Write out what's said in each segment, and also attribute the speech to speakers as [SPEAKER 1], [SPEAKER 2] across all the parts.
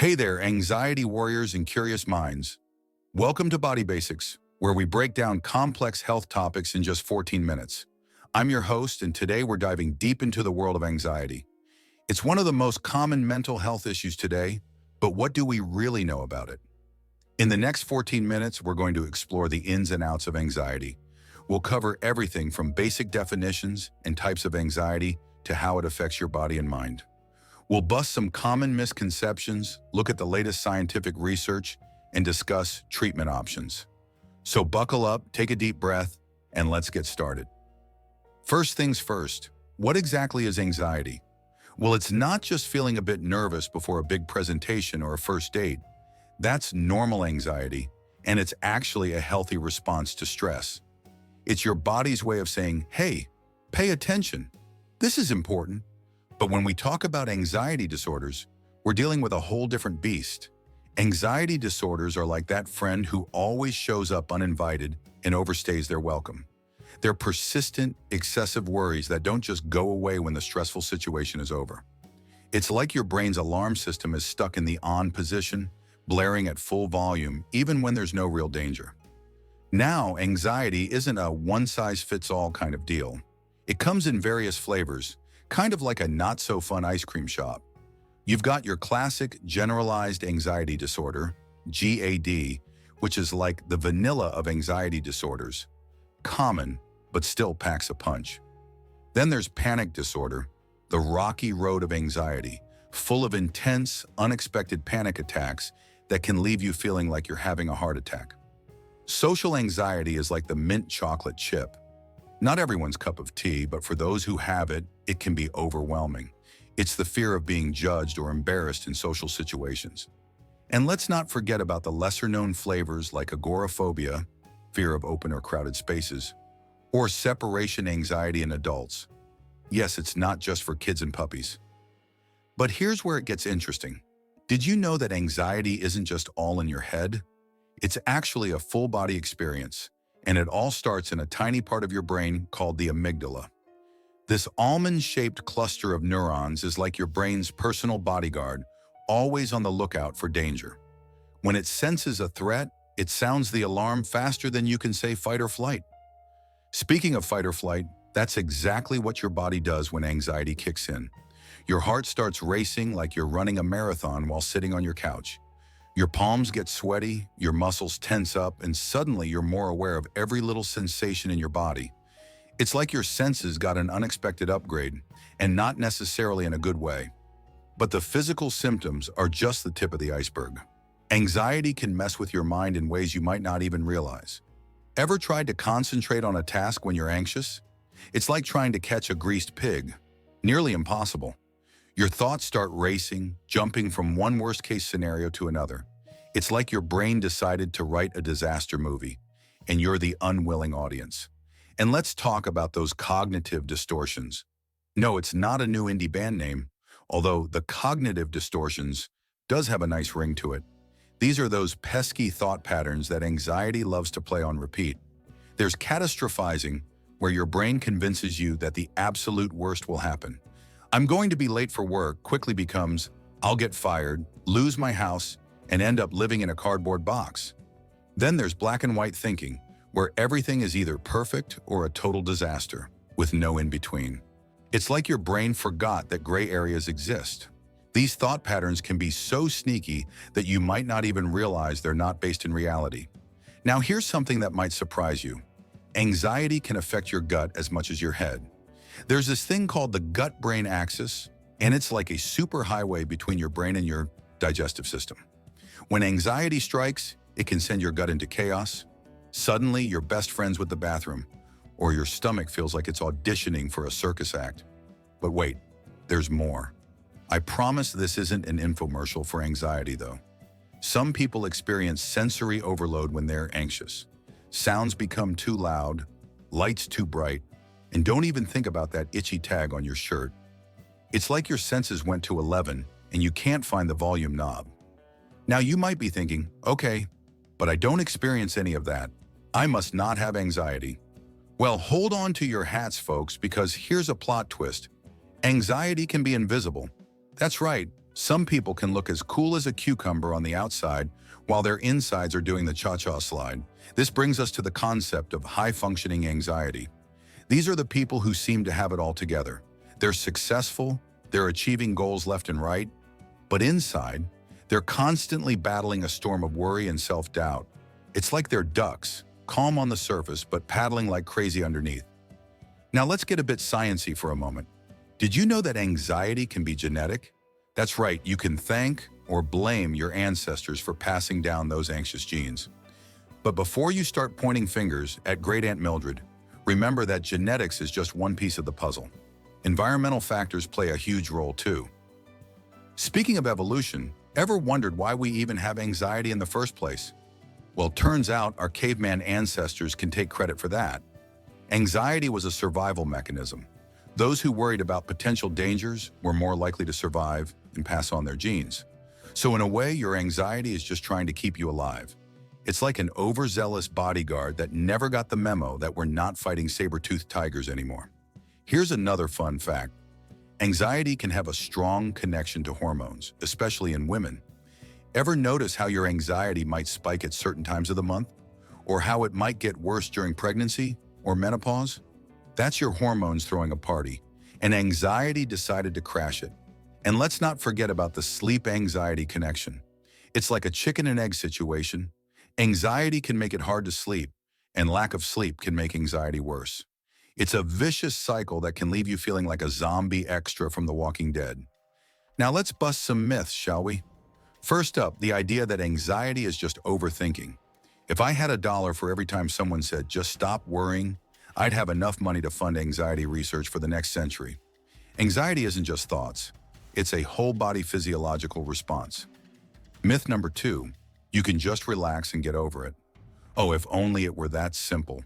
[SPEAKER 1] Hey there, anxiety warriors and curious minds. Welcome to Body Basics, where we break down complex health topics in just 14 minutes. I'm your host, and today we're diving deep into the world of anxiety. It's one of the most common mental health issues today, but what do we really know about it? In the next 14 minutes, we're going to explore the ins and outs of anxiety. We'll cover everything from basic definitions and types of anxiety to how it affects your body and mind. We'll bust some common misconceptions, look at the latest scientific research, and discuss treatment options. So buckle up, take a deep breath, and let's get started. First things first, what exactly is anxiety? Well, it's not just feeling a bit nervous before a big presentation or a first date. That's normal anxiety, and it's actually a healthy response to stress. It's your body's way of saying, hey, pay attention. This is important. But when we talk about anxiety disorders, we're dealing with a whole different beast. Anxiety disorders are like that friend who always shows up uninvited and overstays their welcome. They're persistent, excessive worries that don't just go away when the stressful situation is over. It's like your brain's alarm system is stuck in the on position, blaring at full volume, even when there's no real danger. Now, anxiety isn't a one-size-fits-all kind of deal. It comes in various flavors, kind of like a not-so-fun ice cream shop. You've got your classic generalized anxiety disorder, GAD, which is like the vanilla of anxiety disorders. Common, but still packs a punch. Then there's panic disorder, the rocky road of anxiety, full of intense, unexpected panic attacks that can leave you feeling like you're having a heart attack. Social anxiety is like the mint chocolate chip. Not everyone's cup of tea, but for those who have it, it can be overwhelming. It's the fear of being judged or embarrassed in social situations. And let's not forget about the lesser-known flavors like agoraphobia, fear of open or crowded spaces, or separation anxiety in adults. Yes, it's not just for kids and puppies. But here's where it gets interesting. Did you know that anxiety isn't just all in your head? It's actually a full-body experience. And it all starts in a tiny part of your brain called the amygdala. This almond-shaped cluster of neurons is like your brain's personal bodyguard, always on the lookout for danger. When it senses a threat, it sounds the alarm faster than you can say fight or flight. Speaking of fight or flight, that's exactly what your body does when anxiety kicks in. Your heart starts racing like you're running a marathon while sitting on your couch. Your palms get sweaty, your muscles tense up, and suddenly you're more aware of every little sensation in your body. It's like your senses got an unexpected upgrade, and not necessarily in a good way. But the physical symptoms are just the tip of the iceberg. Anxiety can mess with your mind in ways you might not even realize. Ever tried to concentrate on a task when you're anxious? It's like trying to catch a greased pig. Nearly impossible. Your thoughts start racing, jumping from one worst-case scenario to another. It's like your brain decided to write a disaster movie, and you're the unwilling audience. And let's talk about those cognitive distortions. No, it's not a new indie band name, although the cognitive distortions does have a nice ring to it. These are those pesky thought patterns that anxiety loves to play on repeat. There's catastrophizing, where your brain convinces you that the absolute worst will happen. I'm going to be late for work quickly becomes, I'll get fired, lose my house, and end up living in a cardboard box. Then there's black and white thinking, where everything is either perfect or a total disaster, with no in-between. It's like your brain forgot that gray areas exist. These thought patterns can be so sneaky that you might not even realize they're not based in reality. Now here's something that might surprise you. Anxiety can affect your gut as much as your head. There's this thing called the gut-brain axis, and it's like a superhighway between your brain and your digestive system. When anxiety strikes, it can send your gut into chaos. Suddenly, you're best friends with the bathroom, or your stomach feels like it's auditioning for a circus act. But wait, there's more. I promise this isn't an infomercial for anxiety, though. Some people experience sensory overload when they're anxious. Sounds become too loud, lights too bright, and don't even think about that itchy tag on your shirt. It's like your senses went to 11 and you can't find the volume knob. Now you might be thinking, okay, but I don't experience any of that. I must not have anxiety. Well, hold on to your hats, folks, because here's a plot twist. Anxiety can be invisible. That's right. Some people can look as cool as a cucumber on the outside while their insides are doing the cha-cha slide. This brings us to the concept of high-functioning anxiety. These are the people who seem to have it all together. They're successful, they're achieving goals left and right, but inside, they're constantly battling a storm of worry and self-doubt. It's like they're ducks, calm on the surface but paddling like crazy underneath. Now let's get a bit sciencey for a moment. Did you know that anxiety can be genetic? That's right, you can thank or blame your ancestors for passing down those anxious genes. But before you start pointing fingers at Great Aunt Mildred, remember that genetics is just one piece of the puzzle. Environmental factors play a huge role too. Speaking of evolution, ever wondered why we even have anxiety in the first place? Well, turns out our caveman ancestors can take credit for that. Anxiety was a survival mechanism. Those who worried about potential dangers were more likely to survive and pass on their genes. So in a way, your anxiety is just trying to keep you alive. It's like an overzealous bodyguard that never got the memo that we're not fighting saber-toothed tigers anymore. Here's another fun fact. Anxiety can have a strong connection to hormones, especially in women. Ever notice how your anxiety might spike at certain times of the month? Or how it might get worse during pregnancy or menopause? That's your hormones throwing a party, and anxiety decided to crash it. And let's not forget about the sleep-anxiety connection. It's like a chicken and egg situation. Anxiety can make it hard to sleep, and lack of sleep can make anxiety worse. It's a vicious cycle that can leave you feeling like a zombie extra from The Walking Dead. Now let's bust some myths, shall we? First up, the idea that anxiety is just overthinking. If I had $1 for every time someone said, just stop worrying, I'd have enough money to fund anxiety research for the next century. Anxiety isn't just thoughts. It's a whole-body physiological response. Myth number 2, you can just relax and get over it. Oh, if only it were that simple.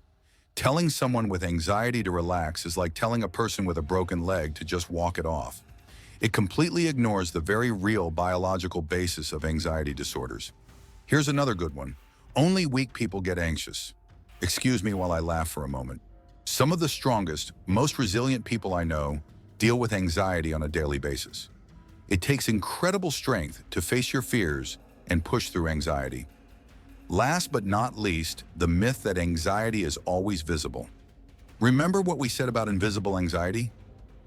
[SPEAKER 1] Telling someone with anxiety to relax is like telling a person with a broken leg to just walk it off. It completely ignores the very real biological basis of anxiety disorders. Here's another good one. Only weak people get anxious. Excuse me while I laugh for a moment. Some of the strongest, most resilient people I know deal with anxiety on a daily basis. It takes incredible strength to face your fears and push through anxiety. Last but not least, the myth that anxiety is always visible. Remember what we said about invisible anxiety?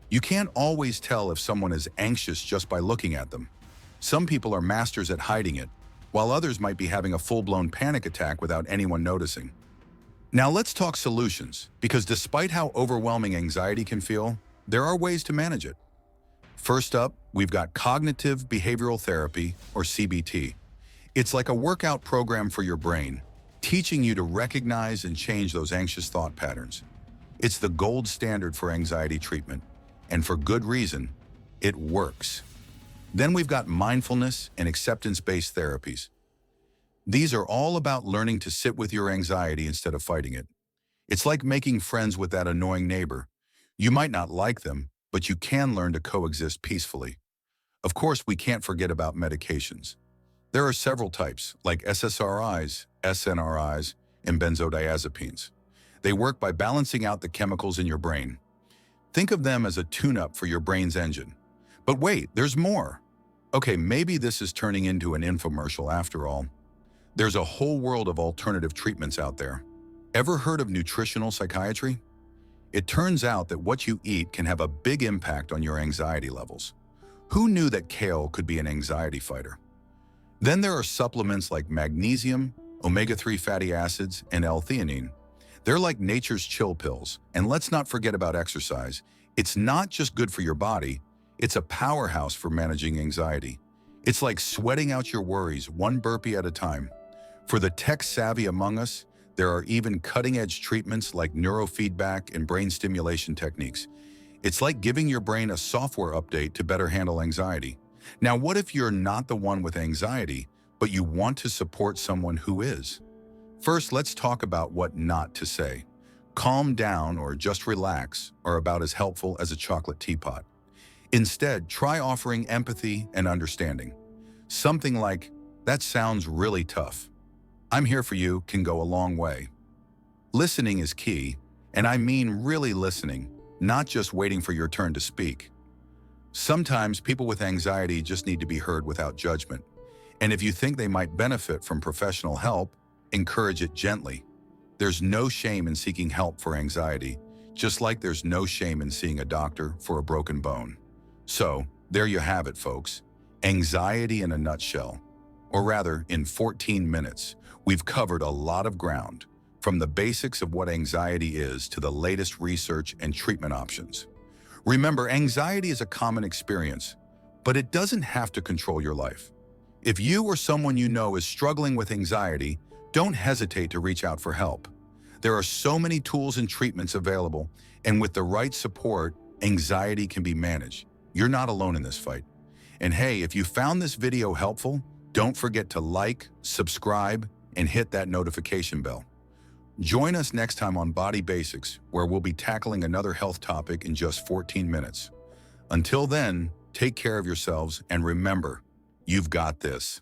[SPEAKER 1] You can't always tell if someone is anxious just by looking at them. Some people are masters at hiding it, while others might be having a full-blown panic attack without anyone noticing. Now let's talk solutions, because despite how overwhelming anxiety can feel, there are ways to manage it. First up, we've got cognitive behavioral therapy, or CBT. It's like a workout program for your brain, teaching you to recognize and change those anxious thought patterns. It's the gold standard for anxiety treatment, and for good reason, it works. Then we've got mindfulness and acceptance-based therapies. These are all about learning to sit with your anxiety instead of fighting it. It's like making friends with that annoying neighbor. You might not like them, but you can learn to coexist peacefully. Of course, we can't forget about medications. There are several types, like SSRIs, SNRIs, and benzodiazepines. They work by balancing out the chemicals in your brain. Think of them as a tune-up for your brain's engine. But wait, there's more. Okay, maybe this is turning into an infomercial after all. There's a whole world of alternative treatments out there. Ever heard of nutritional psychiatry? It turns out that what you eat can have a big impact on your anxiety levels. Who knew that kale could be an anxiety fighter? Then there are supplements like magnesium, omega-3 fatty acids, and L-theanine. They're like nature's chill pills. And let's not forget about exercise. It's not just good for your body, it's a powerhouse for managing anxiety. It's like sweating out your worries one burpee at a time. For the tech-savvy among us, there are even cutting-edge treatments like neurofeedback and brain stimulation techniques. It's like giving your brain a software update to better handle anxiety. Now, what if you're not the one with anxiety, but you want to support someone who is? First, let's talk about what not to say. Calm down or just relax are about as helpful as a chocolate teapot. Instead, try offering empathy and understanding. Something like, "That sounds really tough. I'm here for you," can go a long way. Listening is key, and I mean really listening, not just waiting for your turn to speak. Sometimes people with anxiety just need to be heard without judgment. And if you think they might benefit from professional help, encourage it gently. There's no shame in seeking help for anxiety, just like there's no shame in seeing a doctor for a broken bone. So, there you have it, folks. Anxiety in a nutshell. Or rather, in 14 minutes, we've covered a lot of ground, from the basics of what anxiety is to the latest research and treatment options. Remember, anxiety is a common experience, but it doesn't have to control your life. If you or someone you know is struggling with anxiety, don't hesitate to reach out for help. There are so many tools and treatments available, and with the right support, anxiety can be managed. You're not alone in this fight. And hey, if you found this video helpful, don't forget to like, subscribe, and hit that notification bell. Join us next time on Body Basics, where we'll be tackling another health topic in just 14 minutes. Until then, take care of yourselves and remember, you've got this.